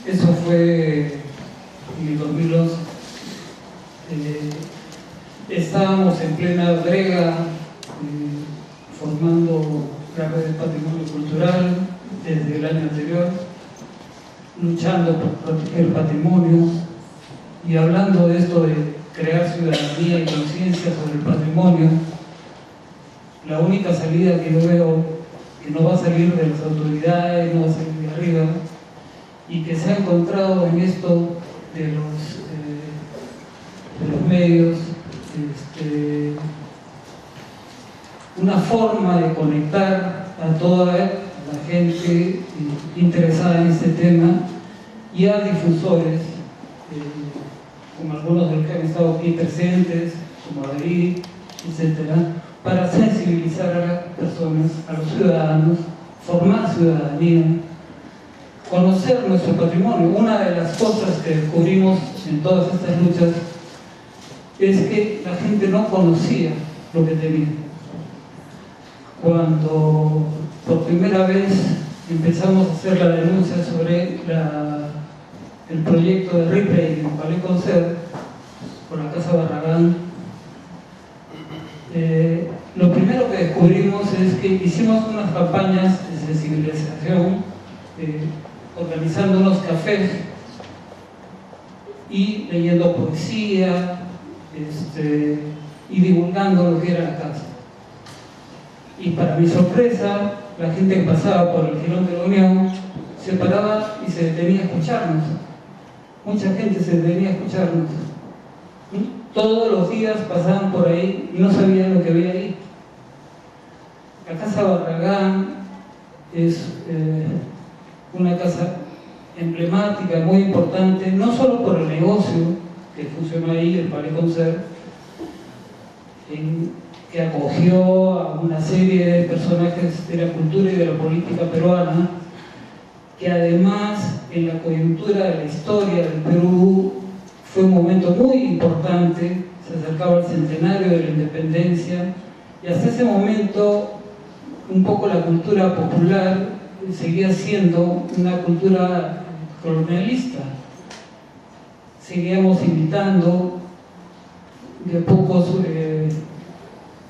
Eso fue en el 2011. Estábamos en plena brega, formando la red de patrimonio cultural desde el año anterior, luchando por proteger el patrimonio y hablando de esto de crear ciudadanía y conciencia sobre el patrimonio. La única salida que yo veo, que no va a salir de las autoridades, no va a salir de arriba, y que se ha encontrado en esto de los medios, una forma de conectar a toda la gente interesada en este tema y a difusores, como algunos de los que han estado aquí presentes, como David, etcétera, para sensibilizar a las personas, a los ciudadanos, formar ciudadanía, conocer nuestro patrimonio. Una de las cosas que descubrimos en todas estas luchas es que la gente no conocía lo que tenía. Cuando por primera vez empezamos a hacer la denuncia sobre el proyecto de replay en Palais Concert por la Casa Barragán, lo primero que descubrimos es que hicimos unas campañas de sensibilización, organizando unos cafés y leyendo poesía, y divulgando lo que era la casa. Y para mi sorpresa, la gente que pasaba por el Jirón de la Unión se paraba y se detenía a escucharnos. Mucha gente se detenía a escucharnos. Todos los días pasaban por ahí y no sabían lo que había ahí. La Casa Barragán es una casa emblemática, muy importante, no solo por el negocio que funcionó ahí, el Palais Concert, que acogió a una serie de personajes de la cultura y de la política peruana, que además en la coyuntura de la historia del Perú fue un momento muy importante, se acercaba al centenario de la independencia, y hasta ese momento un poco la cultura popular seguía siendo una cultura colonialista. Seguíamos invitando de pocos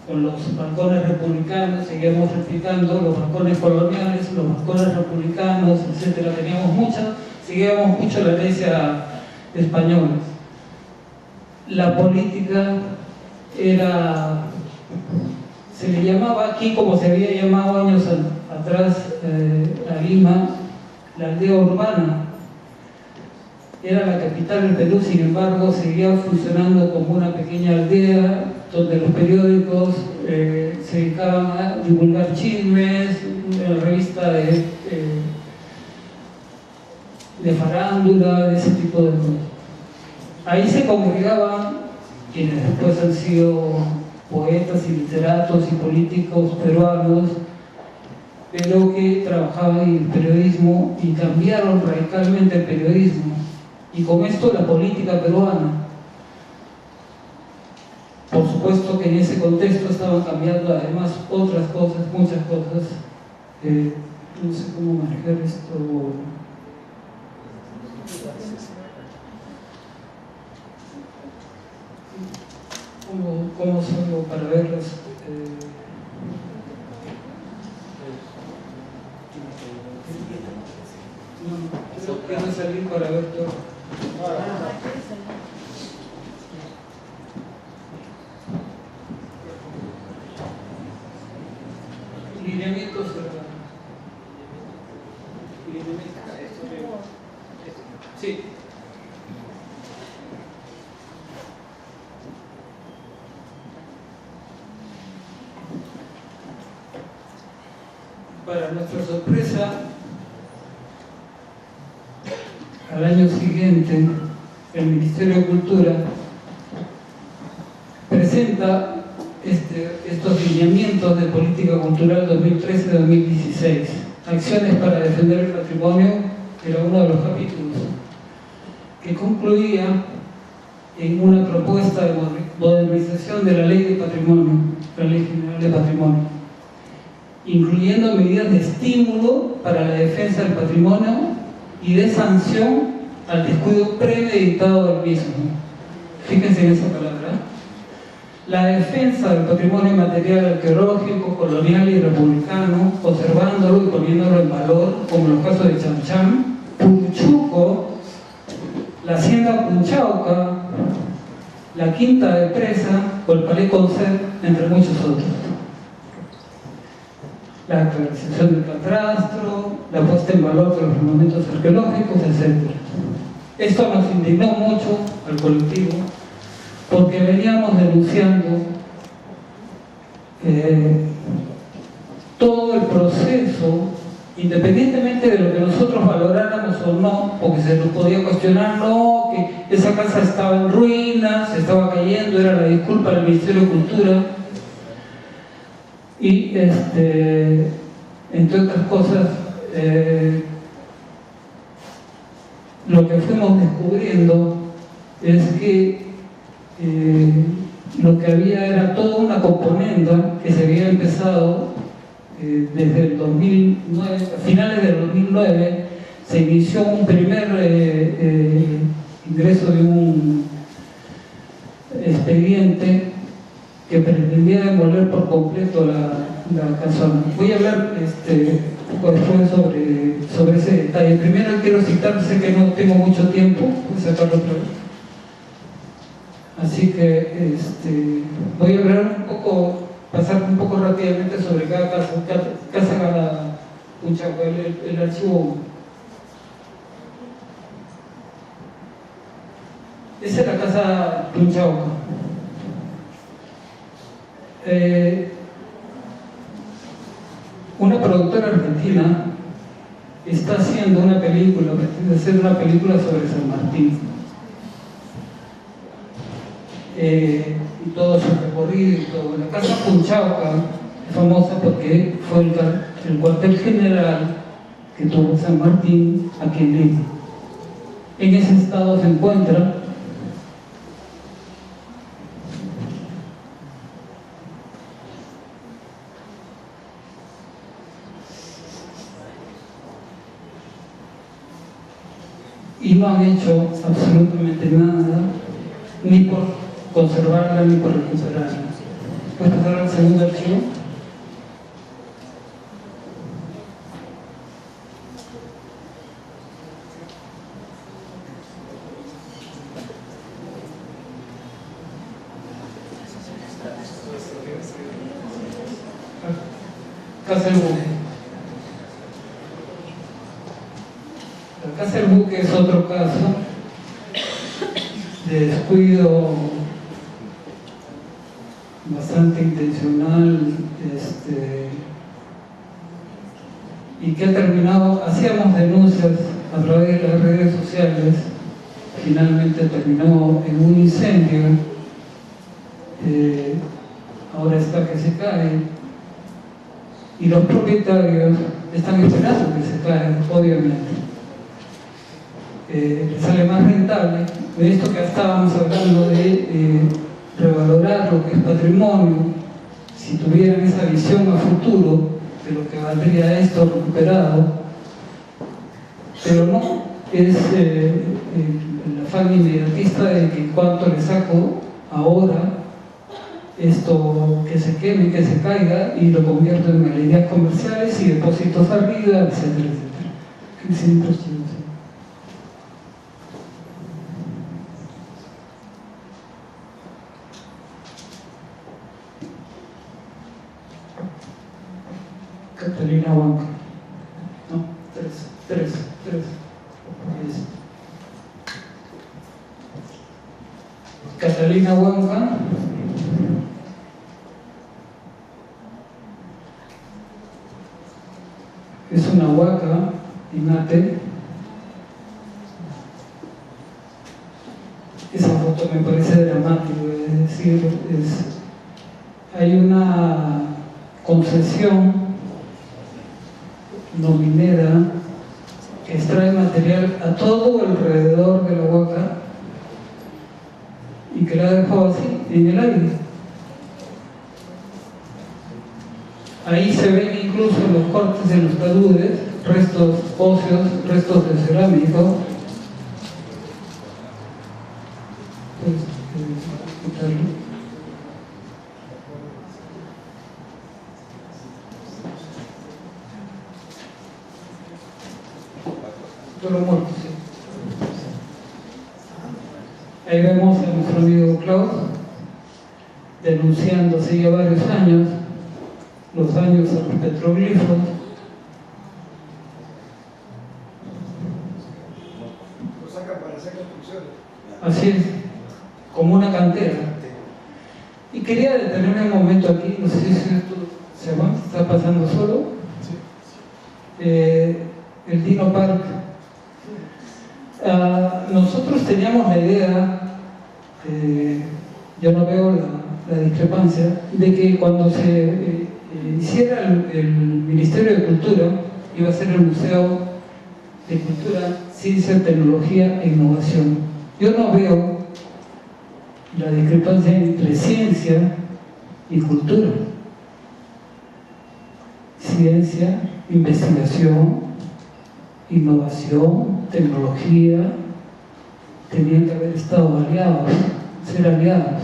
con los balcones republicanos, seguíamos replicando los balcones coloniales, los balcones republicanos, etcétera. Seguíamos mucho la herencia española. La política se le llamaba aquí, como se había llamado años atrás a Lima, la aldea urbana. Era la capital del Perú, sin embargo, seguía funcionando como una pequeña aldea donde los periódicos se dedicaban a divulgar chismes, una revista de farándula, de ese tipo de cosas. Ahí se congregaban quienes después han sido poetas y literatos y políticos peruanos, pero que trabajaban en el periodismo y cambiaron radicalmente el periodismo. Y con esto la política peruana. Por supuesto que en ese contexto estaban cambiando además otras cosas, muchas cosas. No sé cómo manejar esto. ¿Cómo salgo para verlas? No quiero salir para ver todo. Lineamientos. Sí. Para nuestra sorpresa, al año siguiente, el Ministerio de Cultura presenta estos lineamientos de política cultural 2013-2016, acciones para defender el patrimonio, que era uno de los capítulos, que concluía en una propuesta de modernización de la Ley de Patrimonio, la Ley General de Patrimonio, incluyendo medidas de estímulo para la defensa del patrimonio y de sanción al descuido premeditado del mismo. Fíjense en esa palabra. La defensa del patrimonio material, arqueológico, colonial y republicano, conservándolo y poniéndolo en valor, como en los casos de Chamcham, Punchuco, la hacienda Punchauca, la Quinta de Presa o el Palais Concert, entre muchos otros. La actualización del catastro, la puesta en valor de los monumentos arqueológicos, etc. Esto nos indignó mucho al colectivo porque veníamos denunciando todo el proceso, independientemente de lo que nosotros valoráramos o no, porque se nos podía cuestionar, no, que esa casa estaba en ruinas, se estaba cayendo, era la disculpa del Ministerio de Cultura, y entre otras cosas, lo que fuimos descubriendo es que lo que había era toda una componenda que se había empezado desde el 2009, a finales del 2009 se inició un primer ingreso de un expediente que pretendía demoler por completo la casona. Voy a hablar un poco después sobre ese detalle. Primero quiero citar, sé que no tengo mucho tiempo, voy a sacarlo otra vez. Así que voy a hablar un poco, pasar un poco rápidamente sobre cada casa cada Punchauca, el archivo 1. Esa es la casa Punchauca. Una productora argentina está haciendo una película, pretende hacer una película sobre San Martín. Y todo su recorrido y todo. La casa Punchauca es famosa porque fue el cuartel general que tuvo San Martín aquí en Lima. En ese estado se encuentra y no han hecho absolutamente nada, ni por conservarla ni por recuperarla. ¿Puedes pasar al segundo archivo? Casa del Buque. La Casa del Buque es otro caso de descuido bastante intencional, y que ha terminado, hacíamos denuncias a través de las redes sociales, finalmente terminó en un incendio, ahora está que se cae, y los propietarios están esperando que se caiga, obviamente. Les sale más rentable, de esto que estábamos hablando de revalorar lo que es patrimonio, si tuvieran esa visión a futuro de lo que valdría esto recuperado, pero no, es el afán inmediatista de que cuánto le saco ahora esto, que se queme, que se caiga, y lo convierto en galerías comerciales y depósitos arriba, etcétera, etcétera. Catalina Huanca. No, tres. Catalina Huanca. Es una huaca inate. Esa foto me parece dramática, es decir, hay una concesión no minera que extrae material a todo alrededor de la huaca y que la ha dejado así, en el aire. Ahí se ven incluso los cortes en los taludes, restos óseos, restos de cerámico. Solo muertos, sí. Ahí vemos a nuestro amigo Klaus denunciando hace ya varios años los daños a los petroglifos. Lo sacan para hacer construcciones. Así es, como una cantera. Y quería detenerme un momento aquí, no sé si esto se está pasando solo. El Dino Park. Nosotros teníamos la idea, yo no veo la discrepancia, de que cuando se hiciera el Ministerio de Cultura, iba a ser el Museo de Cultura, Ciencia, Tecnología e Innovación. Yo no veo la discrepancia entre ciencia y cultura. Ciencia, investigación, innovación, tecnología, tenían que haber estado aliados, ser aliados.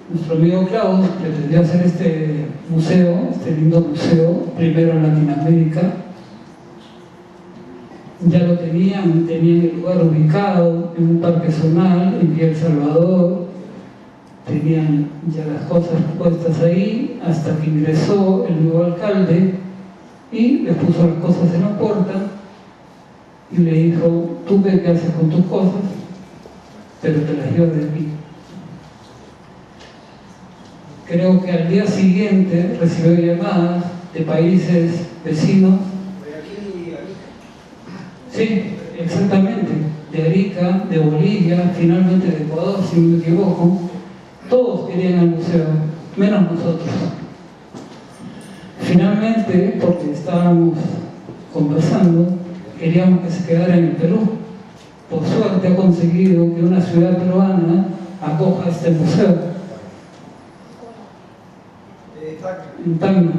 Nuestro amigo Klaus pretendió hacer este museo, este lindo museo, primero en Latinoamérica. Ya lo tenían el lugar ubicado en un parque zonal en Villa El Salvador, tenían ya las cosas puestas ahí, hasta que ingresó el nuevo alcalde y le puso las cosas en la puerta y le dijo: tú ve qué haces con tus cosas, pero te las llevas de aquí. Creo que al día siguiente recibió llamadas de países vecinos. Sí, exactamente, de Arica, de Bolivia, finalmente de Ecuador, si no me equivoco. Todos querían el museo, menos nosotros. Finalmente, porque estábamos conversando, queríamos que se quedara en el Perú. Por suerte ha conseguido que una ciudad peruana acoja este museo. En Tacna,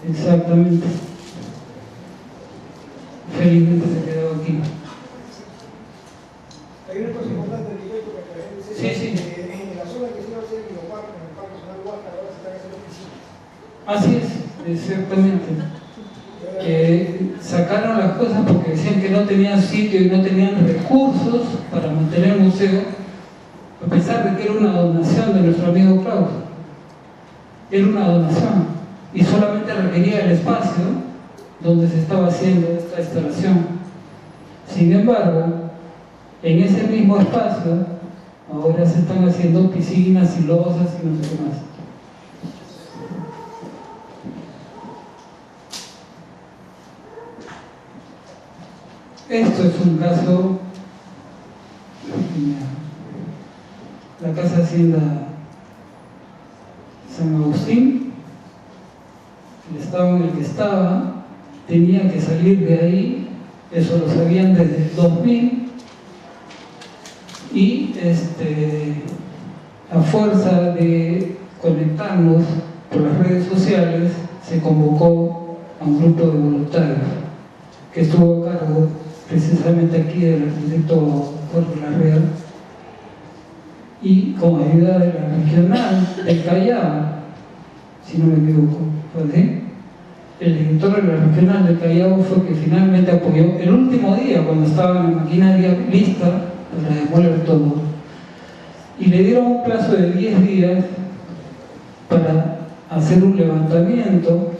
exactamente. Felizmente se quedó aquí. Hay una cosa importante que yo creo que la gente sepa, Sí. en la zona que se iba a hacer en el Parque Nacional Huasca, ahora se están haciendo piscinas. Así es, exactamente. Sacaron las cosas porque decían que no tenían sitio y no tenían recursos para mantener el museo, a pesar de que era una donación de nuestro amigo Klaus. Era una donación y solamente requería el espacio donde se estaba haciendo esta instalación. Sin embargo, en ese mismo espacio ahora se están haciendo piscinas y losas y no sé qué más. Esto es un caso, la Casa Hacienda San Agustín, el estado en el que estaba, tenía que salir de ahí, eso lo sabían desde el 2000, y a fuerza de conectarnos por las redes sociales, se convocó a un grupo de voluntarios que estuvo a cargo precisamente aquí del arquitecto Jorge Larrea, y con ayuda de la regional del Callao, si no me equivoco, ¿fue así? El director de la regional del Callao fue que finalmente apoyó el último día, cuando estaba la maquinaria lista para demoler todo, y le dieron un plazo de 10 días para hacer un levantamiento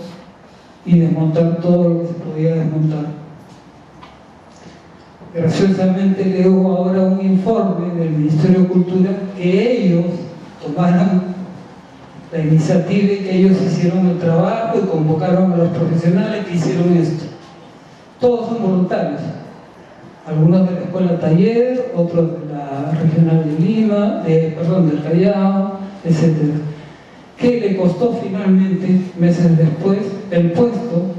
y desmontar todo lo que se podía desmontar. Graciosamente leo ahora un informe del Ministerio de Cultura que ellos tomaron la iniciativa y que ellos hicieron el trabajo y convocaron a los profesionales que hicieron esto. Todos son voluntarios, algunos de la Escuela Taller, otros de la Regional de Lima, del Callao, etc. ¿Qué le costó finalmente, meses después, el puesto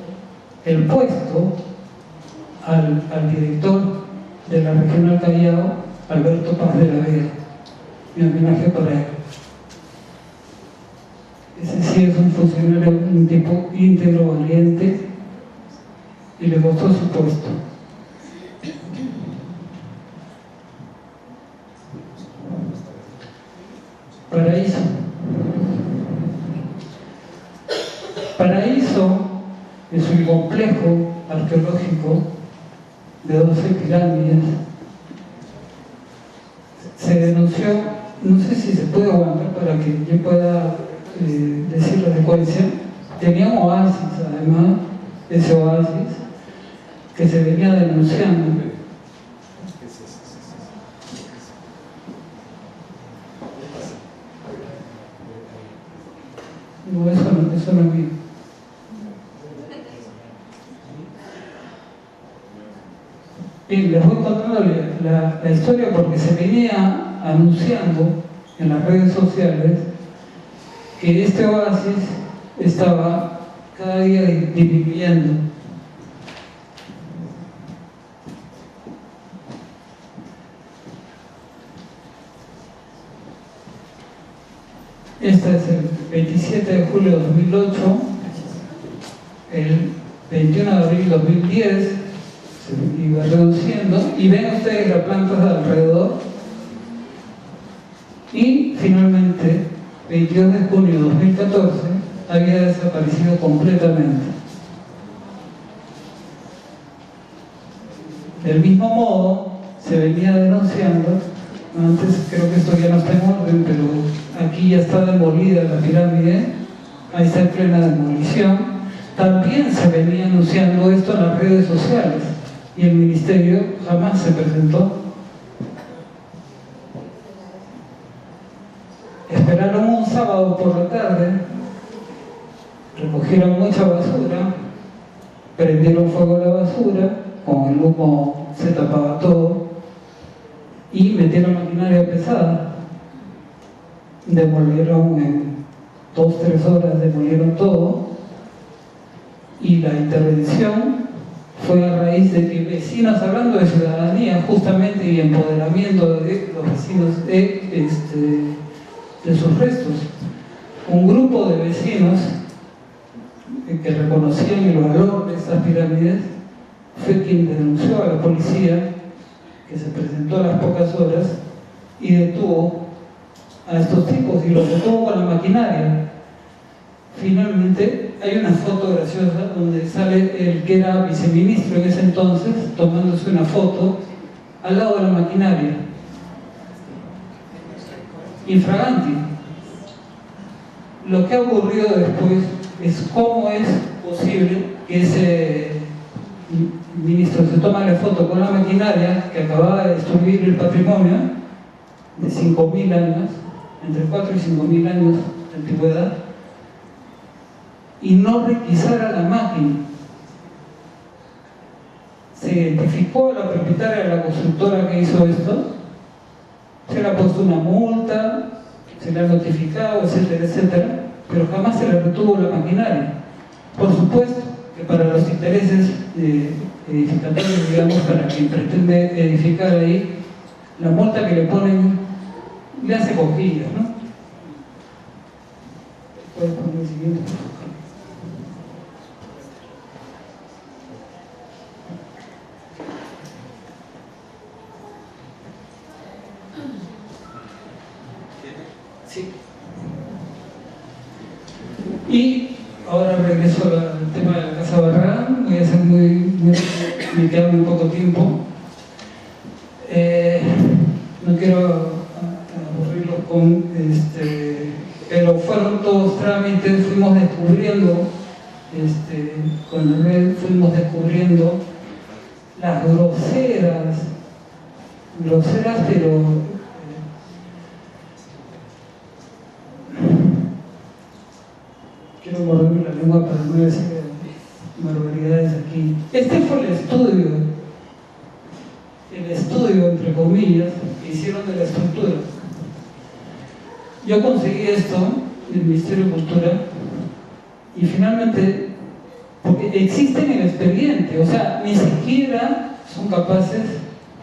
al director de la Regional Callao, Alberto Paz de la Vega? mi homenaje para él. Ese sí es un funcionario, un tipo íntegro, valiente, y le costó su puesto. Paraíso. Paraíso es un complejo arqueológico de 12 pirámides. Se denunció, no sé si se puede aguantar para que yo pueda decir la secuencia. Tenía un oasis, además, ese oasis que se venía denunciando. No, eso no es mío. Bien, les voy contando la historia porque se venía anunciando en las redes sociales que este oasis estaba cada día disminuyendo. Este es el 27 de julio de 2008, el 21 de abril de 2010 se iba reduciendo, y ven ustedes las plantas de alrededor, y finalmente 22 de junio de 2014 había desaparecido completamente. Del mismo modo se venía denunciando, antes creo que esto ya no está en orden, pero aquí ya está demolida la pirámide, ahí está en plena demolición. También se venía anunciando esto en las redes sociales y el ministerio jamás se presentó. Esperaron un sábado por la tarde, recogieron mucha basura, prendieron fuego a la basura, con el humo se tapaba todo y metieron maquinaria pesada. Demolieron en 2-3 horas, demolieron todo, y la intervención fue a raíz de que vecinos, hablando de ciudadanía justamente y empoderamiento de los vecinos de sus restos, un grupo de vecinos que reconocían el valor de estas pirámides fue quien denunció a la policía, que se presentó a las pocas horas y detuvo a estos tipos, y los detuvo con la maquinaria. Finalmente hay una foto graciosa donde sale el que era viceministro en ese entonces tomándose una foto al lado de la maquinaria, infraganti. Lo que ha ocurrido después es cómo es posible que ese ministro se toma la foto con la maquinaria que acababa de destruir el patrimonio de 5.000 años, entre 4 y 5.000 años de antigüedad, y no requisara la máquina. Se identificó a la propietaria de la constructora que hizo esto, se le ha puesto una multa, se le ha notificado, etcétera, etcétera, pero jamás se le retuvo la maquinaria. Por supuesto que para los intereses edificatorios, digamos, para quien pretende edificar ahí, la multa que le ponen le hace cosquillas, ¿no? ¿Puedes poner el siguiente, por favor? Sí. Y ahora regreso al tema de la Casa Barragán. Voy a ser me queda muy poco tiempo. No quiero aburrirlos con pero fueron todos trámites, fuimos descubriendo con la red, fuimos descubriendo las groseras, pero quiero morderme la lengua para no decir barbaridades aquí. Este fue el estudio entre comillas, que hicieron de la estructura. Yo conseguí esto del Ministerio de Cultura y finalmente, porque existe en el expediente, o sea, ni siquiera son capaces,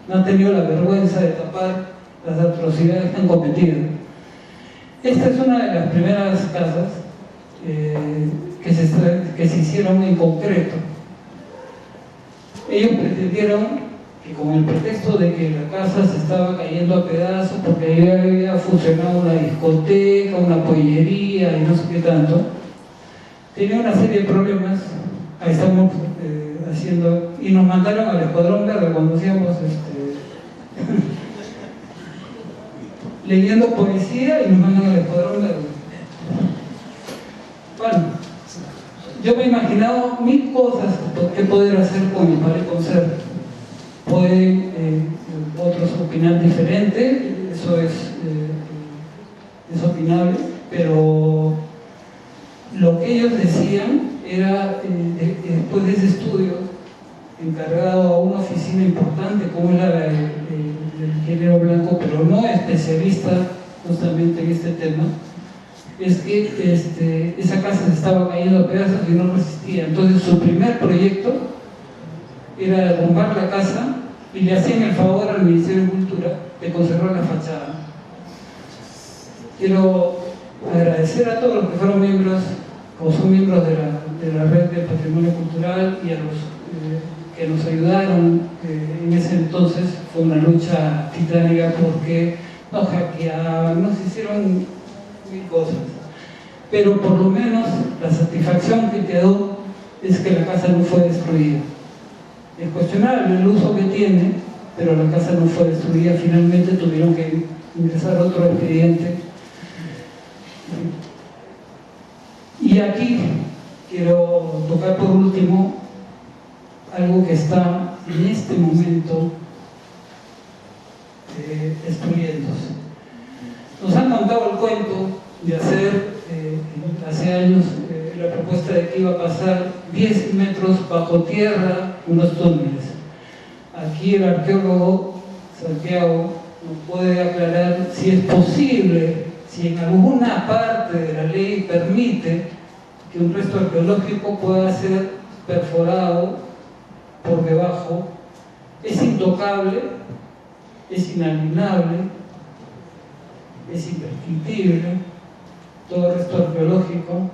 no han tenido la vergüenza de tapar las atrocidades que han cometido. Esta es una de las primeras casas que se hicieron en concreto. Ellos pretendieron que con el pretexto de que la casa se estaba cayendo a pedazos porque ahí había funcionado una discoteca, una pollería y no sé qué tanto, tenía una serie de problemas. Ahí estamos haciendo, y nos mandaron al Escuadrón Verde cuando hacíamos leyendo poesía, y nos mandan al Escuadrón Verde. Bueno, yo me he imaginado mil cosas que poder hacer con el Palais Concert. Pueden otros opinar diferente, eso es opinable, pero lo que ellos decían era, después de ese estudio, encargado a una oficina importante como era del ingeniero Blanco, pero no especialista justamente en este tema, es que esa casa se estaba cayendo a pedazos y no resistía. Entonces su primer proyecto era derrumbar la casa y le hacían el favor al Ministerio de Cultura de conservar la fachada. Quiero agradecer a todos los que fueron miembros, o son miembros de la Red de Patrimonio Cultural, y a los que nos ayudaron en ese entonces. Fue una lucha titánica porque nos hackeaban, nos hicieron mil cosas, pero por lo menos la satisfacción que quedó es que la casa no fue destruida. Es cuestionable el uso que tiene, pero la casa no fue destruida. Finalmente tuvieron que ingresar otro expediente. Y aquí quiero tocar por último algo que está en este momento destruyéndose. Nos han contado el cuento de hacer hace años la propuesta de que iba a pasar 10 metros bajo tierra unos túneles. Aquí el arqueólogo Santiago nos puede aclarar si es posible, si en alguna parte de la ley permite que un resto arqueológico pueda ser perforado por debajo. Es intocable, es inalienable, es imprescriptible. Todo resto arqueológico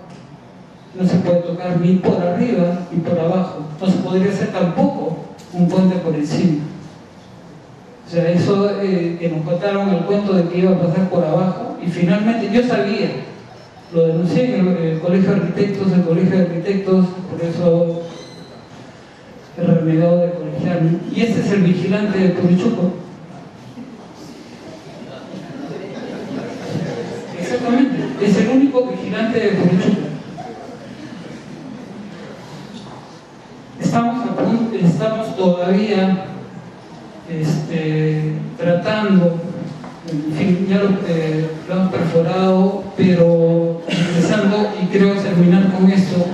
no se puede tocar ni por arriba ni por abajo. No se podría hacer tampoco un puente por encima. O sea, eso que nos contaron el cuento de que iba a pasar por abajo, y finalmente yo sabía, lo denuncié en el Colegio de Arquitectos, por eso he renegado de colegiarme. Y este es el vigilante de Puruchuco. Exactamente, es el único vigilante de Puruchuco. Estamos todavía tratando, en fin, ya lo hemos perforado, pero empezando, y creo terminar con esto,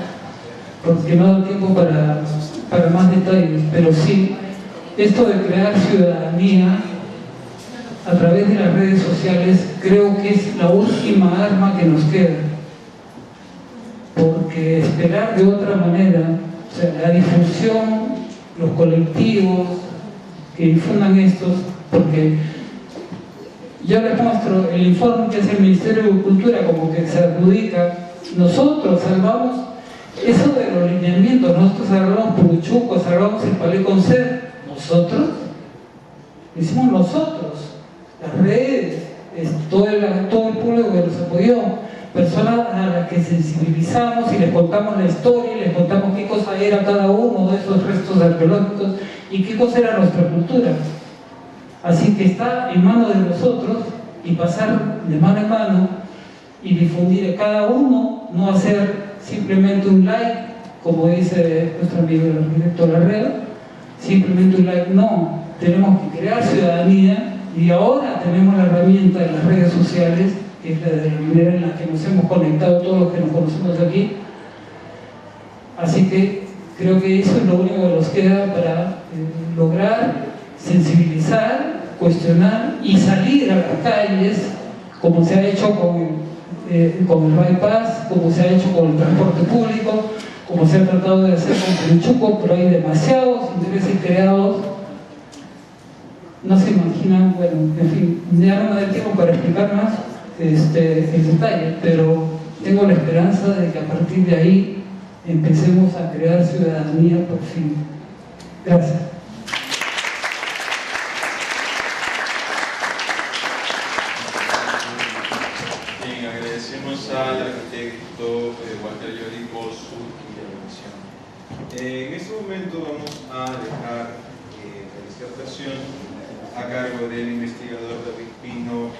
porque no da tiempo para más detalles, pero sí, esto de crear ciudadanía a través de las redes sociales, creo que es la última arma que nos queda, porque esperar de otra manera, o sea, la difusión, los colectivos que difundan estos, porque yo les muestro el informe que hace el Ministerio de Cultura, como que se adjudica, nosotros salvamos eso de los lineamientos, nosotros salvamos Puruchuco, salvamos el Palais Concert, nosotros, lo hicimos nosotros, las redes, todo el público que nos apoyó, personas a las que sensibilizamos y les contamos la historia, y les contamos qué cosa era cada uno de esos restos arqueológicos y qué cosa era nuestra cultura. Así que está en manos de nosotros, y pasar de mano en mano y difundir a cada uno, no hacer simplemente un like, como dice nuestro amigo el arquitecto Larrea, simplemente un like, no, tenemos que crear ciudadanía, y ahora tenemos la herramienta de las redes sociales, que es la manera en la que nos hemos conectado todos los que nos conocemos aquí. Así que creo que eso es lo único que nos queda para lograr sensibilizar, cuestionar y salir a las calles, como se ha hecho con el bypass, como se ha hecho con el transporte público, como se ha tratado de hacer con Puruchuco, pero hay demasiados intereses creados no se imaginan, bueno, en fin, ya no me da tiempo para explicar más el detalle, pero tengo la esperanza de que a partir de ahí empecemos a crear ciudadanía por fin. Gracias. Bien, agradecemos al arquitecto Walter Llori por su intervención. En este momento vamos a dejar la disertación a cargo del investigador David Pino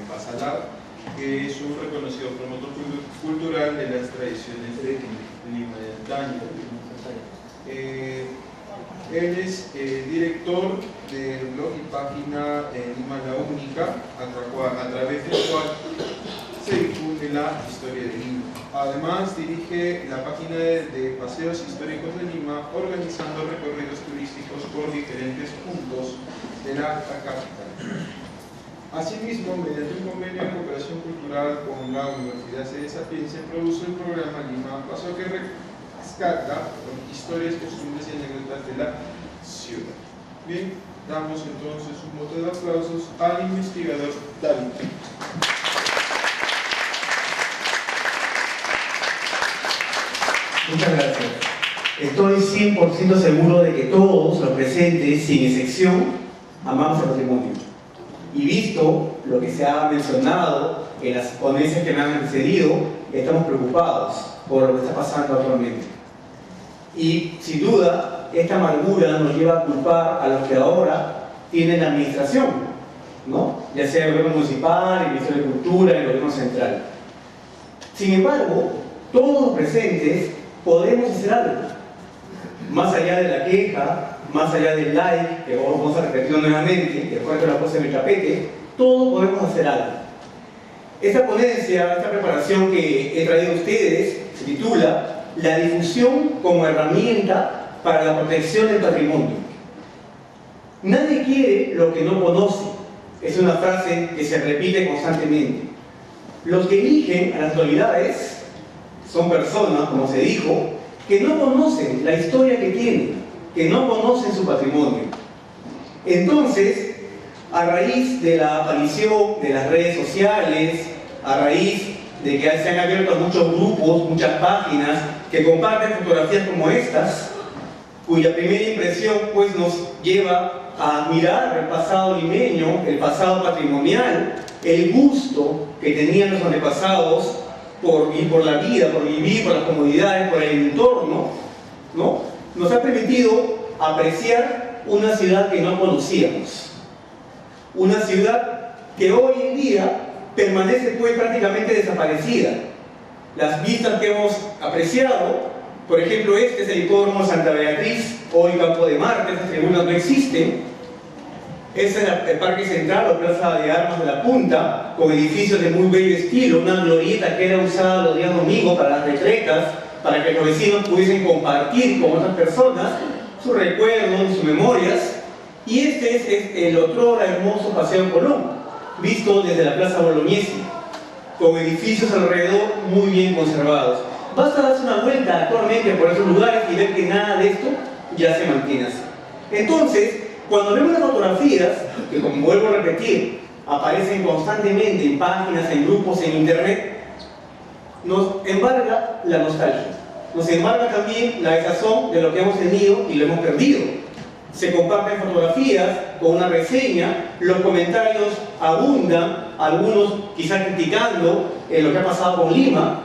Basalar, que es un reconocido promotor cultural de las tradiciones de Lima de antaño. Él es director del blog y página Lima la Única, a través del cual se difunde la historia de Lima. Además, dirige la página de Paseos Históricos de Lima, organizando recorridos turísticos por diferentes puntos de la capital. Asimismo, mediante un convenio de cooperación cultural con la Universidad de Sapienza, produce el programa Lima Paso, que rescata historias, costumbres y anécdotas de la ciudad. Bien, damos entonces un voto de aplausos al investigador David. Muchas gracias. Estoy 100% seguro de que todos los presentes, sin excepción, amamos el patrimonio. Y visto lo que se ha mencionado en las ponencias que me han antecedido, estamos preocupados por lo que está pasando actualmente. Y sin duda, esta amargura nos lleva a culpar a los que ahora tienen la administración, ¿no? Ya sea el gobierno municipal, el Ministerio de Cultura, el gobierno central. Sin embargo, todos los presentes podemos hacer algo. Más allá de la queja, más allá del like, que vamos a repetir nuevamente, después de la puse en el tapete, todos podemos hacer algo. Esta ponencia, esta preparación que he traído a ustedes, se titula La difusión como herramienta para la protección del patrimonio. Nadie quiere lo que no conoce. Es una frase que se repite constantemente. Los que eligen a las autoridades son personas, como se dijo, que no conocen la historia que tienen, que no conocen su patrimonio. Entonces, a raíz de la aparición de las redes sociales, a raíz de que se han abierto muchos grupos, muchas páginas que comparten fotografías como estas, cuya primera impresión pues nos lleva a mirar el pasado limeño, el pasado patrimonial, el gusto que tenían los antepasados por ir por la vida, por vivir, por las comodidades, por el entorno, ¿no? Nos ha permitido apreciar una ciudad que no conocíamos. Una ciudad que hoy en día permanece pues prácticamente desaparecida. Las vistas que hemos apreciado, por ejemplo, este es el hipódromo Santa Beatriz, hoy Campo de Marte, estas tribunas no existen. Este es el Parque Central o Plaza de Armas de la Punta, con edificios de muy bello estilo, una glorieta que era usada los días domingos para las retretas, para que los vecinos pudiesen compartir con otras personas sus recuerdos, sus memorias. Y este es el otrora hermoso Paseo Colón, visto desde la Plaza Bolognesi, con edificios alrededor muy bien conservados. Basta darse una vuelta actualmente por esos lugares y ver que nada de esto ya se mantiene así. Entonces, cuando vemos las fotografías, que como vuelvo a repetir, aparecen constantemente en páginas, en grupos, en internet, nos embarga la nostalgia. Nos embarga también la desazón de lo que hemos tenido y lo hemos perdido. Se comparten fotografías con una reseña, los comentarios abundan, algunos quizás criticando lo que ha pasado con Lima,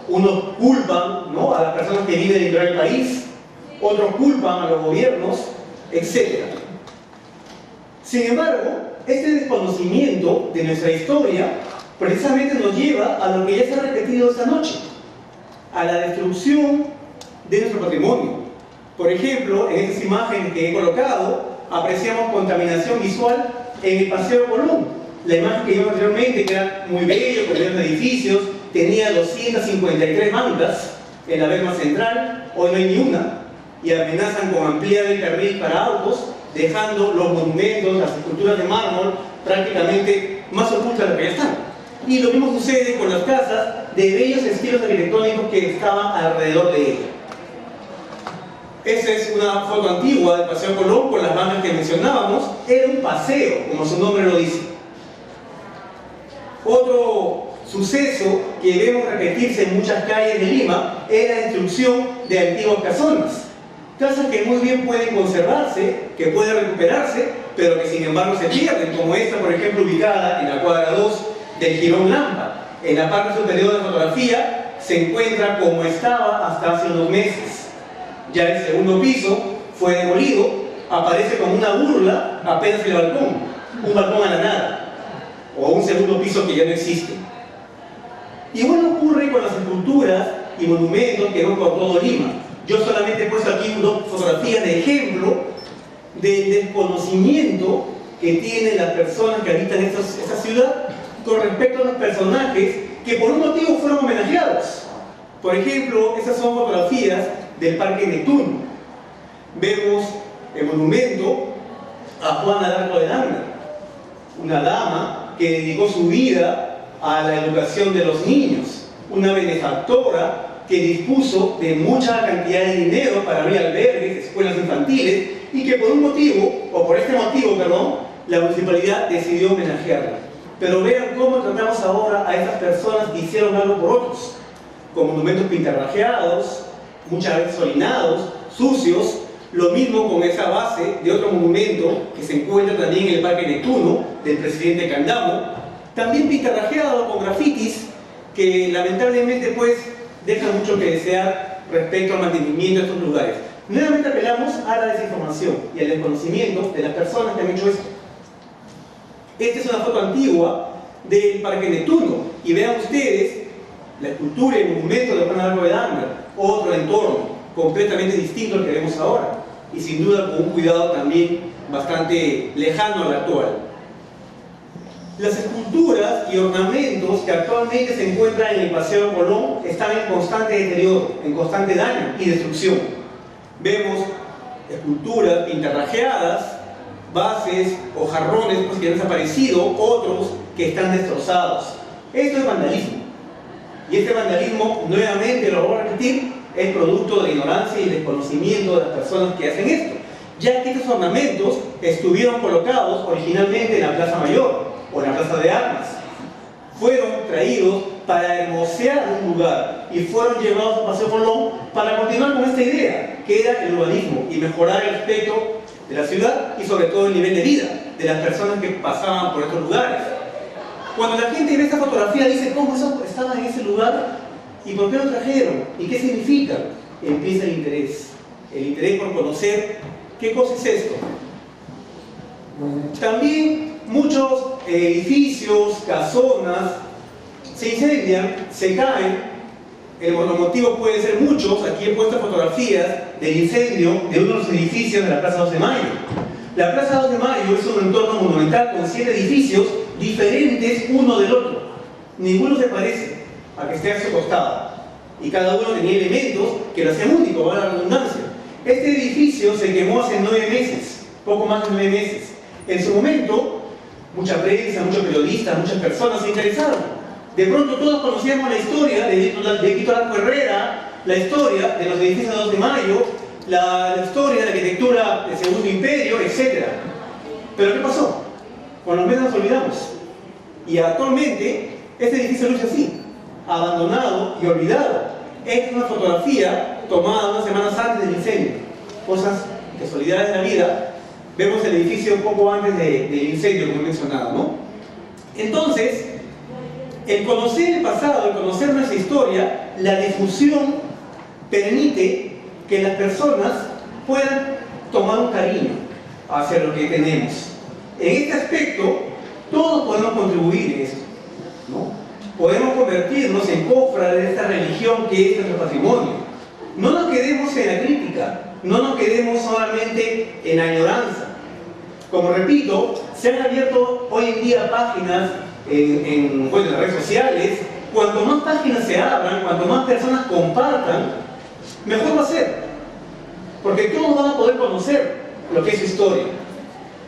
unos culpan, ¿no?, a las personas que viven dentro del país, otros culpan a los gobiernos, etc. Sin embargo, este desconocimiento de nuestra historia precisamente nos lleva a lo que ya se ha repetido esta noche, a la destrucción de nuestro patrimonio. Por ejemplo, en estas imágenes que he colocado, apreciamos contaminación visual en el Paseo Colón. La imagen que vimos anteriormente, que era muy bello, con los edificios, tenía 253 bancas en la verma central, hoy no hay ni una, y amenazan con ampliar el carril para autos, dejando los monumentos, las esculturas de mármol, prácticamente más ocultas de lo que ya están. Y lo mismo sucede con las casas de bellos estilos arquitectónicos que estaban alrededor de ella. Esa es una foto antigua del Paseo Colón con las bancas que mencionábamos. Era un paseo, como su nombre lo dice. Otro suceso que vemos repetirse en muchas calles de Lima es la destrucción de antiguas casonas. Casas que muy bien pueden conservarse, que pueden recuperarse, pero que sin embargo se pierden, como esta, por ejemplo, ubicada en la cuadra 2 del Jirón Lampa. En la parte superior de la fotografía se encuentra como estaba hasta hace unos meses. Ya el segundo piso fue demolido, aparece como una burla apenas el balcón, un balcón a la nada, o un segundo piso que ya no existe. Igual ocurre con las esculturas y monumentos que van por todo Lima. Yo solamente he puesto aquí dos fotografías de ejemplo del desconocimiento que tienen las personas que habitan esta ciudad con respecto a los personajes que por un motivo fueron homenajeados. Por ejemplo, esas son fotografías del Parque Neptuno. Vemos el monumento a Juana de Arco de Danga, una dama que dedicó su vida a la educación de los niños, una benefactora que dispuso de mucha cantidad de dinero para abrir albergues, escuelas infantiles, y que por un motivo, o por este motivo, perdón, la municipalidad decidió homenajearla. Pero vean cómo tratamos ahora a esas personas que hicieron algo por otros, con monumentos pintarrajeados, muchas veces orinados, sucios. Lo mismo con esa base de otro monumento que se encuentra también en el Parque Neptuno, del presidente Candamo, también pintarrajeado con grafitis que lamentablemente pues dejan mucho que desear respecto al mantenimiento de estos lugares. Nuevamente apelamos a la desinformación y al desconocimiento de las personas que han hecho esto. Esta es una foto antigua del Parque Neptuno y vean ustedes la escultura y el monumento de Juana de Arco de Danga, otro entorno completamente distinto al que vemos ahora y sin duda con un cuidado también bastante lejano al actual. Las esculturas y ornamentos que actualmente se encuentran en el Paseo Colón están en constante deterioro, en constante daño y destrucción. Vemos esculturas pintarrajeadas, bases o jarrones pues, que han desaparecido, otros que están destrozados. Esto es vandalismo. Y este vandalismo, nuevamente lo voy a repetir, es producto de la ignorancia y desconocimiento de las personas que hacen esto, ya que estos ornamentos estuvieron colocados originalmente en la Plaza Mayor o en la Plaza de Armas. Fueron traídos para hermosear un lugar y fueron llevados a Paseo Colón para continuar con esta idea, que era el urbanismo y mejorar el aspecto de la ciudad y sobre todo el nivel de vida de las personas que pasaban por estos lugares. Cuando la gente ve esta fotografía dice, ¿cómo eso estaba en ese lugar? ¿Y por qué lo trajeron? ¿Y qué significa? Empieza el interés por conocer qué cosa es esto. También muchos edificios, casonas, se incendian, se caen. Los motivos pueden ser muchos. Aquí he puesto fotografías del incendio de uno de los edificios de la Plaza 2 de Mayo. La Plaza 2 de Mayo es un entorno monumental con 7 edificios diferentes uno del otro. Ninguno se parece a que esté a su costado. Y cada uno tenía elementos que lo hacían único, para la redundancia. Este edificio se quemó hace 9 meses, poco más de 9 meses. En su momento, mucha prensa, muchos periodistas, muchas personas se interesaron. De pronto todos conocíamos la historia de Quito Arco Herrera, la historia de los edificios de 2 de Mayo, la historia de la arquitectura del Segundo Imperio, etc. Pero ¿qué pasó? Con los meses nos olvidamos. Y actualmente este edificio luce así, abandonado y olvidado. Esta es una fotografía tomada unas semanas antes del incendio. Cosas, casualidades de la vida. Vemos el edificio un poco antes del incendio, como he mencionado, ¿no? Entonces, el conocer el pasado, el conocer nuestra historia, la difusión permite que las personas puedan tomar un cariño hacia lo que tenemos. En este aspecto, todos podemos contribuir en esto, ¿no? Podemos convertirnos en cofrades de esta religión que es nuestro patrimonio. No nos quedemos en la crítica, no nos quedemos solamente en la añoranza. Como repito, se han abierto hoy en día páginas en las redes sociales. Cuanto más páginas se abran, cuanto más personas compartan, mejor va a ser. Porque todos van a poder conocer lo que es su historia.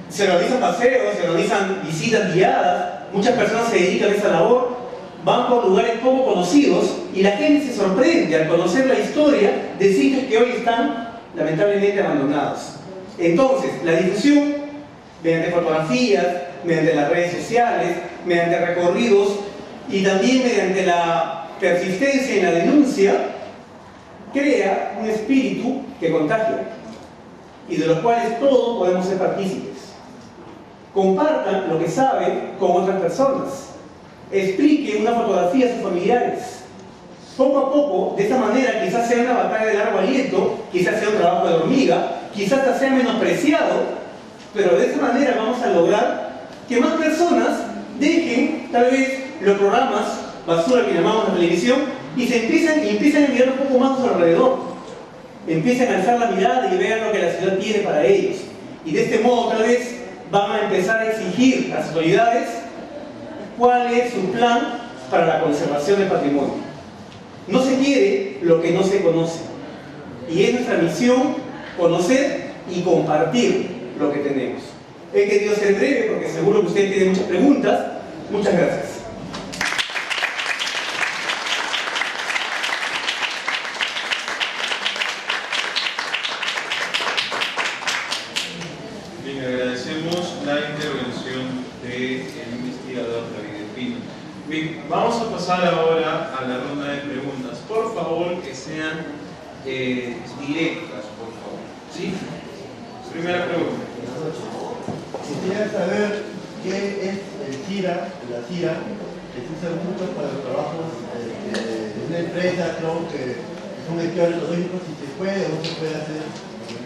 Se realizan paseos, se realizan visitas guiadas, muchas personas se dedican a esa labor, van por lugares poco conocidos y la gente se sorprende al conocer la historia de sitios que hoy están lamentablemente abandonados. Entonces, la difusión, mediante fotografías, mediante las redes sociales, mediante recorridos y también mediante la persistencia en la denuncia, crea un espíritu que contagia y de los cuales todos podemos ser partícipes. Compartan lo que saben con otras personas. Expliquen una fotografía a sus familiares. Poco a poco, de esta manera, quizás sea una batalla de largo aliento, quizás sea un trabajo de hormiga, quizás hasta sea menospreciado, pero de esta manera vamos a lograr que más personas dejen, tal vez, los programas basura que llamamos la televisión y empiecen a mirar un poco más a su alrededor. Empiecen a alzar la mirada y vean lo que la ciudad tiene para ellos. Y de este modo, tal vez, van a empezar a exigir a las autoridades cuál es su plan para la conservación del patrimonio. No se quiere lo que no se conoce. Y es nuestra misión conocer y compartir lo que tenemos. He querido ser breve porque seguro que ustedes tienen muchas preguntas. Muchas gracias. Bien, agradecemos la intervención del investigador David Espino. Bien, vamos a pasar ahora a la ronda de preguntas. Por favor, que sean directas, por favor. ¿Sí? Primera pregunta. Quisiera saber qué es el CIRA, la CIRA, que se usa mucho para los trabajos de una empresa, creo que son estudios arqueológicos, si se puede o no se puede hacer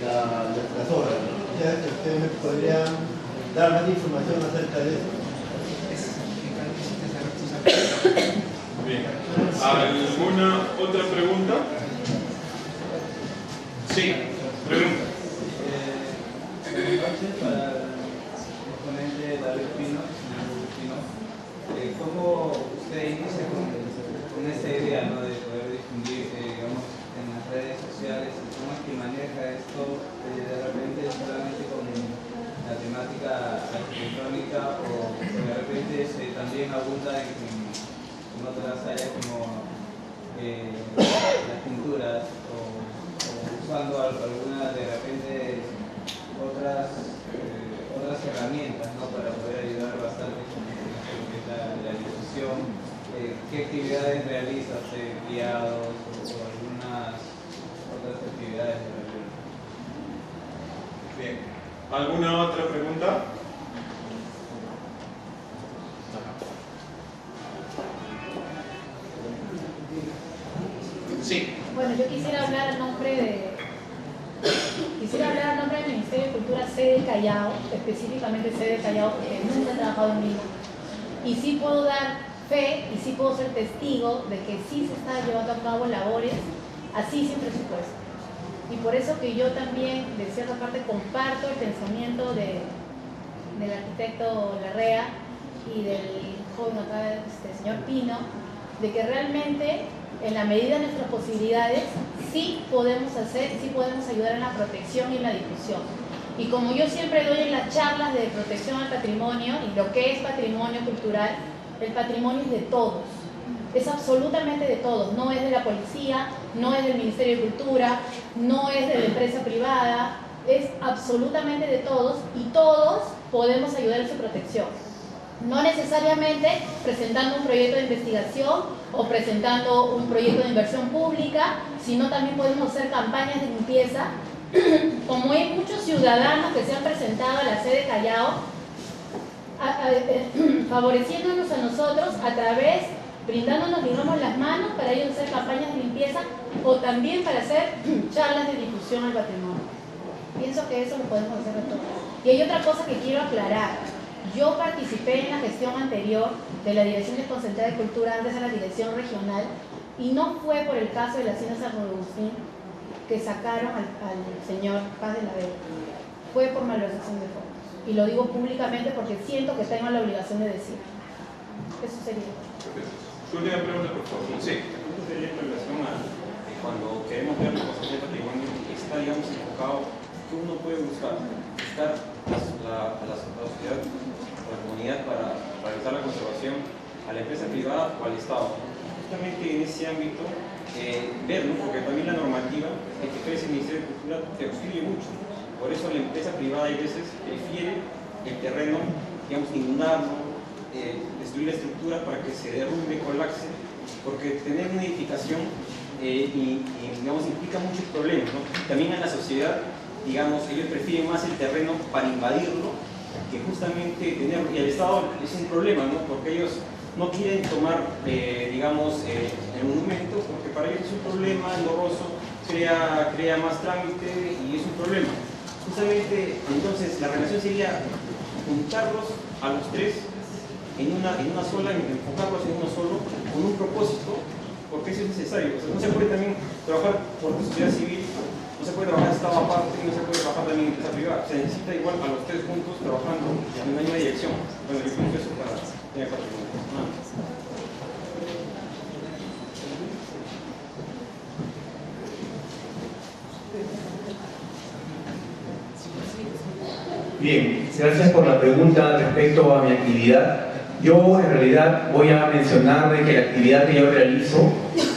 las obras, ¿no? Quisiera que ustedes me podrían dar más información acerca de eso. Bien. ¿Alguna otra pregunta? Sí, pregunta. Para el ponente David Espino, ¿cómo usted inicia con esta idea, ¿no?, de poder difundir, digamos, en las redes sociales? ¿Cómo es que maneja esto de repente solamente con la temática arquitectónica o de repente también abunda en otras áreas como las pinturas o usando alguna de repente otras herramientas, ¿no?, para poder ayudar bastante con la difusión? ¿Qué actividades realizas, guiados o algunas otras actividades de repente? Bien. ¿Alguna otra pregunta? Sí. Bueno, yo quisiera hablar a nombre del Ministerio de Cultura sede Callao, específicamente sede Callao, porque nunca he trabajado en Lima. Y sí puedo dar fe y sí puedo ser testigo de que sí se están llevando a cabo labores así sin presupuesto. Y por eso que yo también, de cierta parte, comparto el pensamiento del arquitecto Larrea y del joven acá, señor Pino, de que realmente, en la medida de nuestras posibilidades, sí podemos ayudar en la protección y en la difusión. Y como yo siempre doy en las charlas de protección al patrimonio y lo que es patrimonio cultural, el patrimonio es de todos, es absolutamente de todos, no es de la policía, no es del Ministerio de Cultura, no es de la empresa privada, es absolutamente de todos y todos podemos ayudar en su protección. No necesariamente presentando un proyecto de investigación o presentando un proyecto de inversión pública, sino también podemos hacer campañas de limpieza, como hay muchos ciudadanos que se han presentado a la sede Callao, favoreciéndonos a nosotros a través, brindándonos, digamos, las manos para ellos hacer campañas de limpieza o también para hacer charlas de difusión al patrimonio. Pienso que eso lo podemos hacer a todos. Y hay otra cosa que quiero aclarar. Yo participé en la gestión anterior de la Dirección Desconcentrada de Cultura, antes de la Dirección Regional, y no fue por el caso de la Hacienda San Agustín que sacaron al señor Paz de la Vega. Fue por malversación de fondos. Y lo digo públicamente porque siento que tengo la obligación de decirlo. Eso sería. Última pregunta, por favor. Sí. Esto sería en relación a cuando queremos ver la conservación del patrimonio, está, digamos, enfocado que uno puede buscar a la sociedad, a la comunidad para realizar la conservación, a la empresa privada o al Estado. justamente en ese ámbito ver, ¿no? Porque también la normativa que ofrece el Ministerio de Cultura te obstruye mucho. Por eso la empresa privada a veces prefiere el terreno, digamos, inundarlo, destruir la estructura para que se derrumbe, colapse, porque tener una edificación digamos, implica muchos problemas, ¿no? También en la sociedad, digamos, ellos prefieren más el terreno para invadirlo que justamente tenerlo, y el Estado es un problema, ¿no? Porque ellos no quieren tomar, digamos, el monumento, porque para ellos es un problema engorroso, crea más trámite y es un problema. Justamente, entonces, la relación sería juntarlos a los tres en una sola, enfocarlos en uno solo, con un propósito, porque eso es necesario. O sea, no se puede también trabajar por la sociedad civil, no se puede trabajar en Estado aparte, y no se puede trabajar también en empresa privada. Se necesita igual a los tres juntos trabajando en una misma dirección. Bueno, yo pienso eso para tener preguntas. Nada más. Bien, gracias por la pregunta respecto a mi actividad. Yo en realidad voy a mencionar de que la actividad que yo realizo,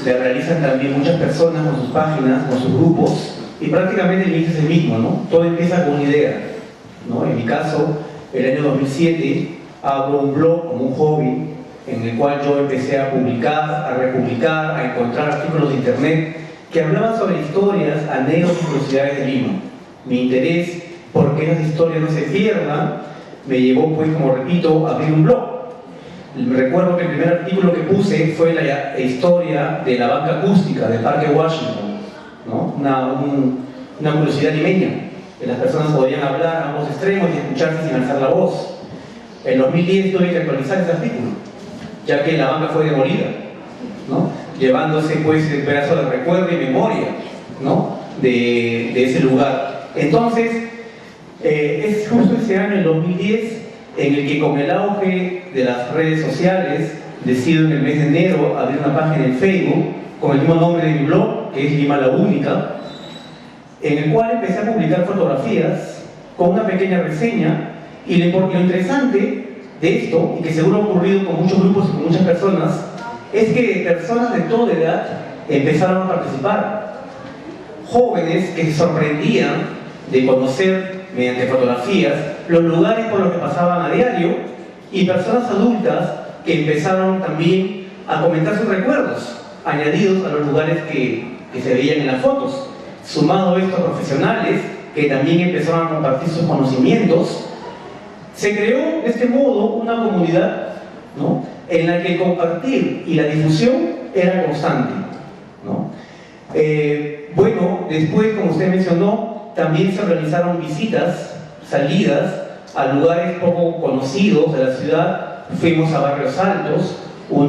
la realizan también muchas personas con sus páginas, con sus grupos, y prácticamente el inicio es el mismo, ¿no? Todo empieza con una idea, ¿no? En mi caso, el año 2007, abro un blog como un hobby, en el cual yo empecé a publicar, a republicar, a encontrar artículos de internet que hablaban sobre historias, anécdotas y curiosidades de Lima. Mi interés porque esas historias no se pierdan me llevó, pues, como repito, a abrir un blog. Recuerdo que el primer artículo que puse fue la historia de la banca acústica del Parque Washington, ¿no? Una curiosidad limeña, que las personas podían hablar a ambos extremos y escucharse sin alzar la voz. En 2010 tuve que actualizar ese artículo, ya que la banca fue demolida, ¿no? Llevándose, pues, el pedazo de recuerdo y memoria, ¿no? de ese lugar. Entonces, es justo ese año, el 2010, en el que con el auge de las redes sociales decido en el mes de enero abrir una página en Facebook con el mismo nombre de mi blog, que es Lima la Única, en el cual empecé a publicar fotografías con una pequeña reseña, y lo interesante de esto, y que seguro ha ocurrido con muchos grupos y con muchas personas, es que personas de toda edad empezaron a participar. Jóvenes que se sorprendían de conocer mediante fotografías los lugares por los que pasaban a diario, y personas adultas que empezaron también a comentar sus recuerdos añadidos a los lugares que se veían en las fotos. Sumado a estos profesionales que también empezaron a compartir sus conocimientos, se creó de este modo una comunidad, ¿no?, en la que el compartir y la difusión era constante, ¿no? Bueno, después, como usted mencionó, también se realizaron visitas, salidas a lugares poco conocidos de la ciudad. Fuimos a Barrios Altos, un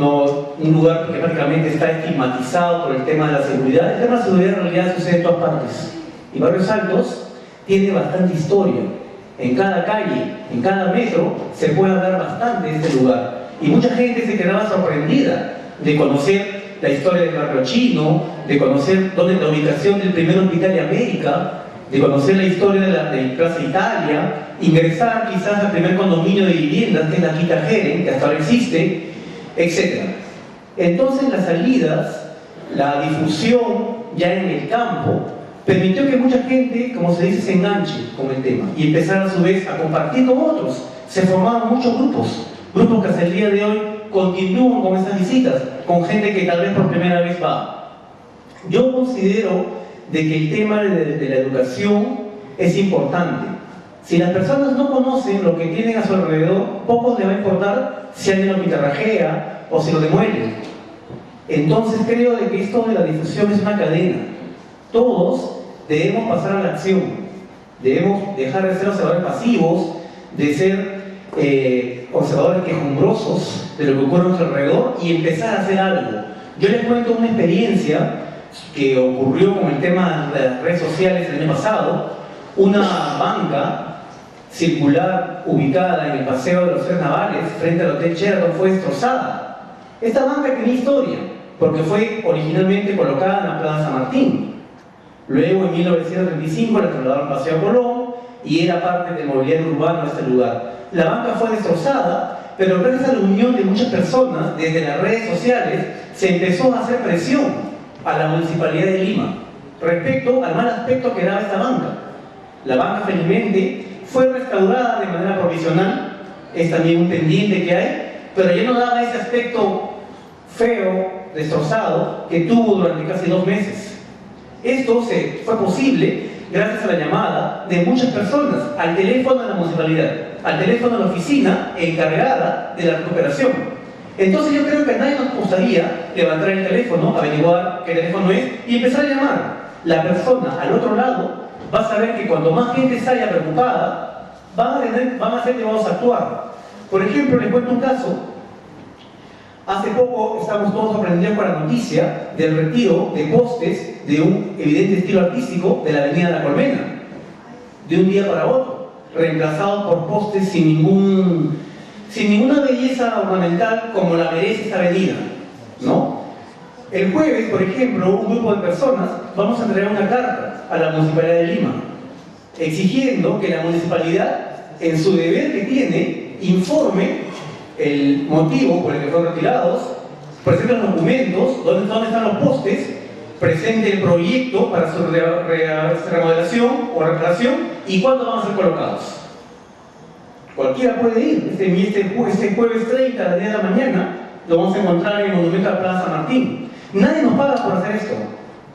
lugar que prácticamente está estigmatizado por el tema de la seguridad. El tema de la seguridad en realidad sucede en todas partes, y Barrios Altos tiene bastante historia. En cada calle, en cada metro, se puede hablar bastante de este lugar, y mucha gente se quedaba sorprendida de conocer la historia del barrio chino, de conocer dónde la ubicación del primer hospital de América, de conocer la historia de Plaza Italia, ingresar quizás al primer condominio de viviendas, que es la Quinta Jeren, que hasta ahora existe, etc. Entonces las salidas, la difusión ya en el campo, permitió que mucha gente, como se dice, se enganche con el tema y empezar a su vez a compartir con otros. Se formaban muchos grupos que hasta el día de hoy continúan con esas visitas, con gente que tal vez por primera vez va. Yo considero de que el tema de la educación es importante. Si las personas no conocen lo que tienen a su alrededor, poco les va a importar si alguien lo pitarrajea o si lo demuele. Entonces creo de que esto de la difusión es una cadena. Todos debemos pasar a la acción, debemos dejar de ser observadores pasivos, de ser observadores quejumbrosos de lo que ocurre a nuestro alrededor y empezar a hacer algo. Yo les cuento una experiencia que ocurrió con el tema de las redes sociales el año pasado. Una banca circular ubicada en el Paseo de los Tres Navales, frente al Hotel Sheraton, fue destrozada. Esta banca tenía historia, porque fue originalmente colocada en la Plaza San Martín. Luego, en 1935, la trasladaron al Paseo Colón y era parte del mobiliario urbano de este lugar. La banca fue destrozada pero gracias a la unión de muchas personas, desde las redes sociales, se empezó a hacer presión a la Municipalidad de Lima respecto al mal aspecto que daba esta banca. La banca felizmente fue restaurada de manera provisional, es también un pendiente que hay, pero ya no daba ese aspecto feo, destrozado, que tuvo durante casi 2 meses. Esto fue posible gracias a la llamada de muchas personas al teléfono de la municipalidad, al teléfono de la oficina encargada de la recuperación. Entonces yo creo que a nadie nos gustaría levantar el teléfono, averiguar qué teléfono es y empezar a llamar. La persona al otro lado va a saber que cuando más gente se haya preocupada, van a ser llevados a actuar. Por ejemplo, les cuento un caso. Hace poco estamos todos sorprendidos con la noticia del retiro de postes de un evidente estilo artístico de la avenida La Colmena, de un día para otro, reemplazados por postes sin ninguna belleza ornamental como la merece esta avenida, ¿no? El jueves, por ejemplo, un grupo de personas vamos a entregar una carta a la Municipalidad de Lima, exigiendo que la municipalidad, en su deber que tiene, informe el motivo por el que fueron retirados, presente los documentos, dónde están los postes, presente el proyecto para su remodelación o reparación y cuándo van a ser colocados. Cualquiera puede ir. Este jueves 30 a las 10 de la mañana lo vamos a encontrar en el monumento a la Plaza San Martín. Nadie nos paga por hacer esto.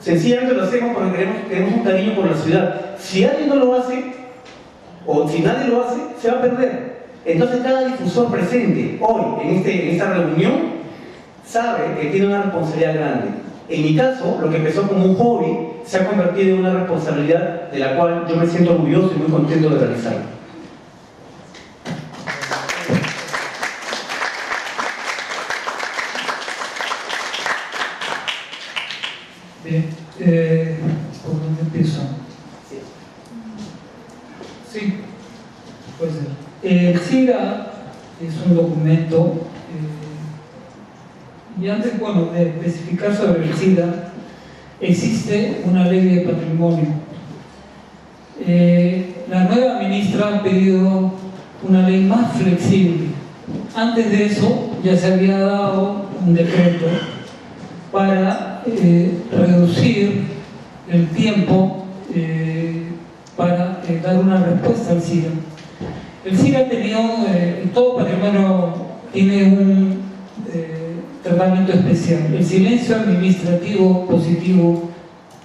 Sencillamente lo hacemos porque tenemos un cariño por la ciudad. Si alguien no lo hace, o si nadie lo hace, se va a perder. Entonces cada difusor presente hoy en esta reunión sabe que tiene una responsabilidad grande. En mi caso, lo que empezó como un hobby se ha convertido en una responsabilidad de la cual yo me siento orgulloso y muy contento de realizarlo. Bien, ¿por dónde empiezo? Sí, puede ser. El SIDA es un documento, y antes, bueno, de especificar sobre el SIDA, existe una ley de patrimonio. La nueva ministra ha pedido una ley más flexible. Antes de eso ya se había dado un decreto para reducir el tiempo para dar una respuesta al SIDA. El SIDA ha tenido, todo patrimonio tiene un tratamiento especial. El silencio administrativo positivo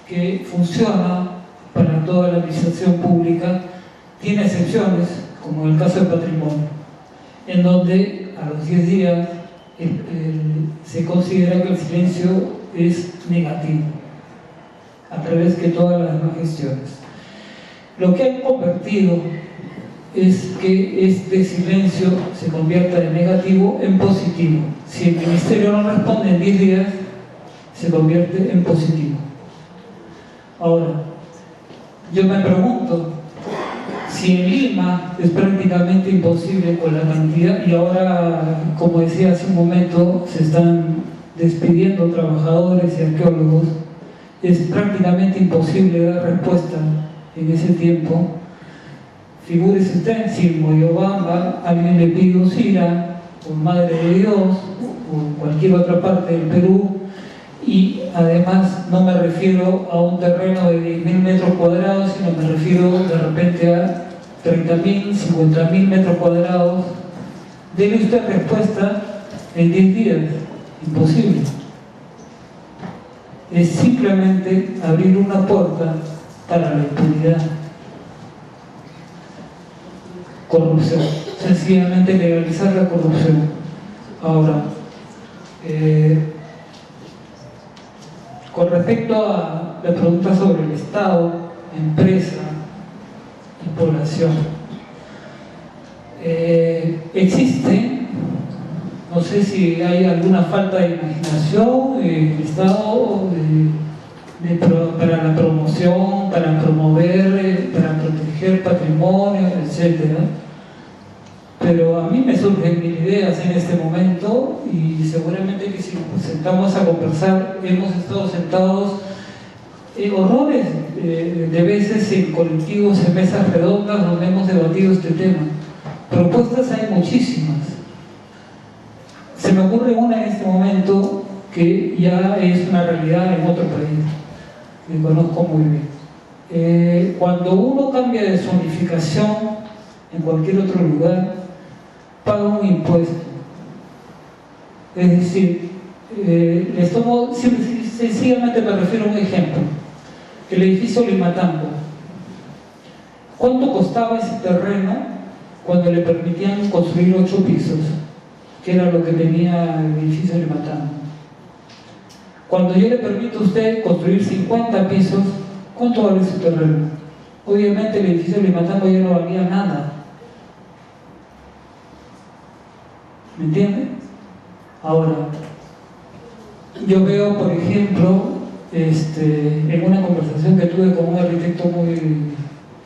que funciona para toda la administración pública tiene excepciones, como en el caso del patrimonio, en donde a los 10 días se considera que el silencio es negativo, a través de todas las demás gestiones. Lo que han convertido es que este silencio se convierta de negativo en positivo. Si el ministerio no responde en 10 días, se convierte en positivo. Ahora, yo me pregunto, si en Lima es prácticamente imposible con la cantidad, y ahora, como decía hace un momento, se están despidiendo trabajadores y arqueólogos, es prácticamente imposible dar respuesta en ese tiempo. Figúrese usted, si en Moyobamba alguien le pide Usira, o Madre de Dios, o en cualquier otra parte del Perú, y además no me refiero a un terreno de 10.000 metros cuadrados, sino me refiero de repente a 30.000, 50.000 metros cuadrados, debe usted respuesta en 10 días. Imposible. Es simplemente abrir una puerta para la impunidad. Corrupción, sencillamente legalizar la corrupción. Ahora, con respecto a la pregunta sobre el Estado, empresa y población, existe, no sé si hay alguna falta de imaginación, el Estado para la promoción, para promover, para proteger patrimonio, etcétera. Pero a mí me surgen mil ideas en este momento y seguramente que si nos sentamos a conversar, hemos estado sentados horrores de veces en colectivos, en mesas redondas donde hemos debatido este tema. Propuestas hay muchísimas. Se me ocurre una en este momento que ya es una realidad en otro país, que conozco muy bien. Cuando uno cambia de zonificación en cualquier otro lugar, paga un impuesto. Es decir, sencillamente me refiero a un ejemplo. El edificio Limatambo. ¿Cuánto costaba ese terreno cuando le permitían construir 8 pisos? Que era lo que tenía el edificio Limatambo. Cuando yo le permito a usted construir 50 pisos, ¿cuánto vale su terreno? Obviamente el edificio Limatambo ya no valía nada. ¿Me entiende? Ahora, yo veo, por ejemplo, en una conversación que tuve con un arquitecto muy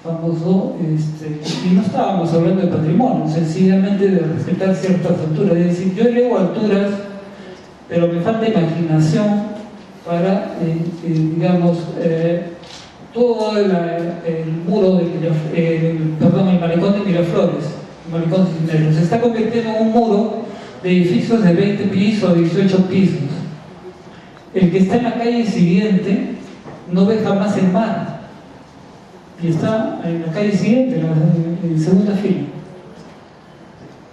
famoso, y no estábamos hablando de patrimonio, sencillamente de respetar ciertas alturas. Es decir, yo elevo alturas, pero me falta imaginación para, digamos, todo el muro el malecón de Miraflores, el malecón Cisneros, se está convirtiendo en un muro de edificios de 20 pisos, 18 pisos. El que está en la calle siguiente no ve jamás el mar, y está en la calle siguiente, en segunda fila.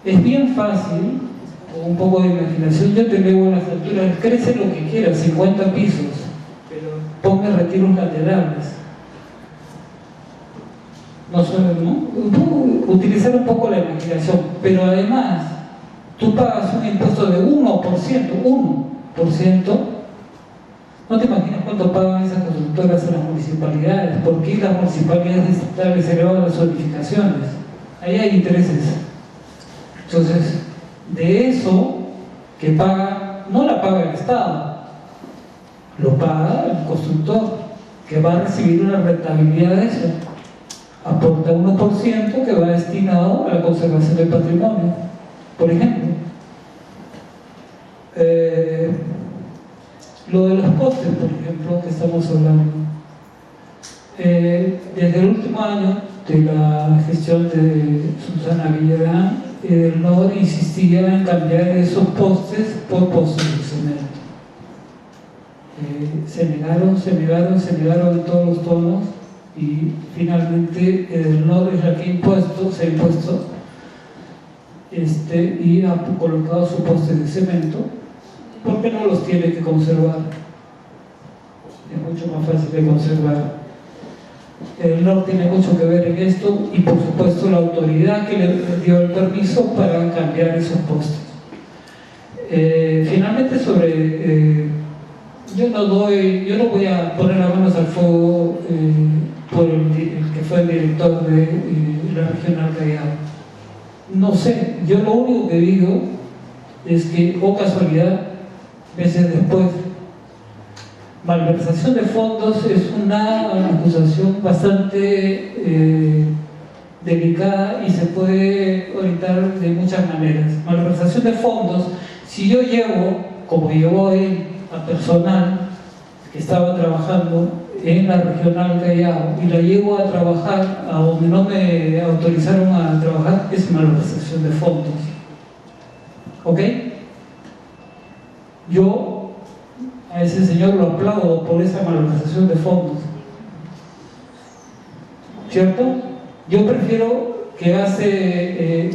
Es bien fácil, con un poco de imaginación, yo te elevo las alturas, crece lo que quieras, 50 pisos, pero ponme retiros laterales. No solo, ¿no? Utilizar un poco la imaginación, pero además tú pagas un impuesto de 1%, no te imaginas cuánto pagan esas constructoras a las municipalidades. ¿Por qué las municipalidades estatales elevan las zonificaciones? Ahí hay intereses. Entonces, de eso que paga, no la paga el Estado, lo paga el constructor, que va a recibir una rentabilidad de eso. Aporta 1% que va destinado a la conservación del patrimonio, por ejemplo. Lo de los postes, por ejemplo, que estamos hablando. Desde el último año de la gestión de Susana Villarán, el NOR insistía en cambiar esos postes por postes de cemento. Se negaron en todos los tonos, y finalmente el NOR es la que se ha impuesto y ha colocado sus postes de cemento, porque no los tiene que conservar. Es mucho más fácil de conservar. El NOR tiene mucho que ver en esto, y por supuesto la autoridad que le dio el permiso para cambiar esos postes. Finalmente, yo no voy a poner las manos al fuego por el que fue el director de la Regional Callao. No sé, yo lo único que digo es que, oh casualidad, meses después, malversación de fondos es una acusación bastante delicada y se puede orientar de muchas maneras. Malversación de fondos, si yo llevo, como llevó él, a personal que estaba trabajando en la Regional Callao y la llevo a trabajar a donde no me autorizaron a trabajar, es malversación de fondos. ¿Ok? Yo a ese señor lo aplaudo por esa malversación de fondos, ¿cierto? Yo prefiero que gaste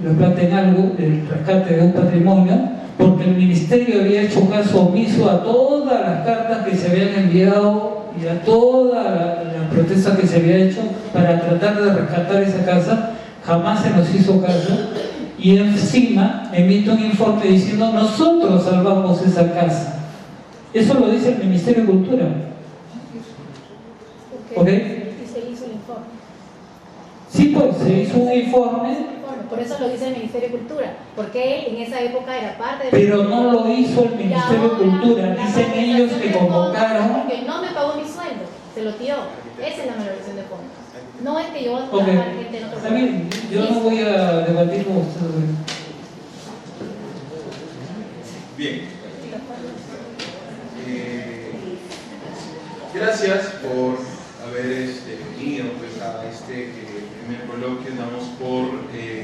la plata en algo, el rescate de un patrimonio, porque el ministerio había hecho caso omiso a todas las cartas que se habían enviado y a toda la protesta que se había hecho para tratar de rescatar esa casa. Jamás se nos hizo caso, y encima emite un informe diciendo: nosotros salvamos esa casa. Eso lo dice el Ministerio de Cultura. ¿Ok? Y se hizo el informe. Sí, pues se hizo un informe. Por eso lo dice el Ministerio de Cultura, porque él en esa época era parte de... Pero no lo hizo el Ministerio de Cultura. Dicen ellos que convocaron... Porque no me pagó mi sueldo, se lo tiró. Esa es la malversación de fondos. No es que yo voy a trabajar gente en otro Está bien, yo no voy a debatir con ustedes. Bien. Gracias por haber venido pues, a este primer coloquio. Damos por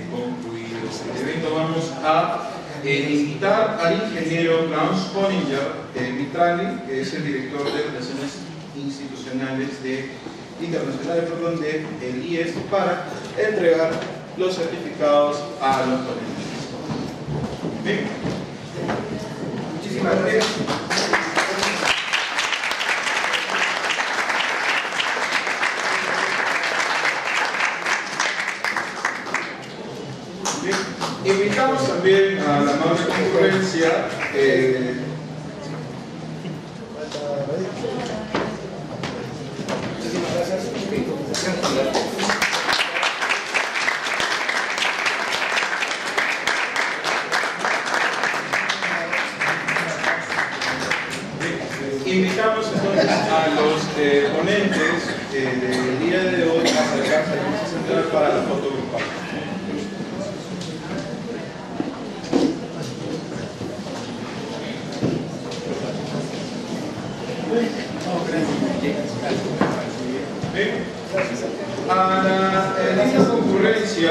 concluido este evento. Vamos a invitar al ingeniero Klaus Honinger Mitrali, que es el director de Relaciones Internacionales del IES, para entregar los certificados a los ponentes. Bien. Muchísimas gracias. Bien. Invitamos también a la amable concurrencia Muchísimas gracias. Invitamos entonces a los ponentes del día de hoy a acercarse a la mesa central para la foto grupal. En esta concurrencia,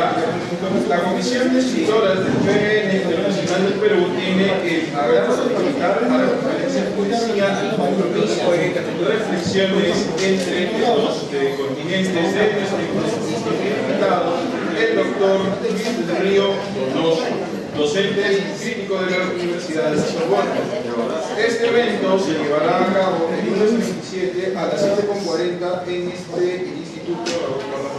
la Comisión de Escritoras del PN Internacional del Perú tiene el agrado de invitar a la conferencia Poesía y Compromiso de reflexiones entre los continentes de nuestro invitado, el doctor Luis del Río Donoso, docente y crítico de la Universidad de Sorbona. Este evento se llevará a cabo el lunes 27 a las 7:40 en este Instituto Raúl Cardamón.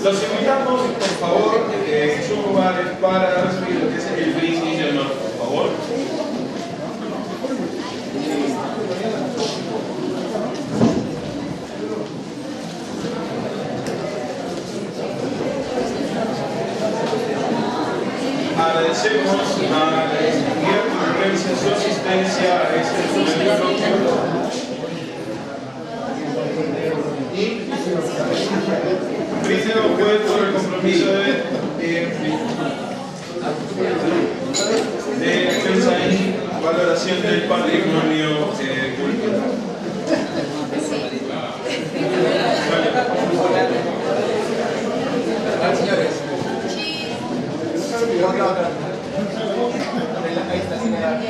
Los invitamos, por favor, en sus lugares para recibir lo que es el brindis de honor, por favor. Agradecemos a la distinguida concurrencia su asistencia a este coloquio. Y brindo por el compromiso de defensa y valoración del patrimonio cultural. Señores. Ahí está, señora.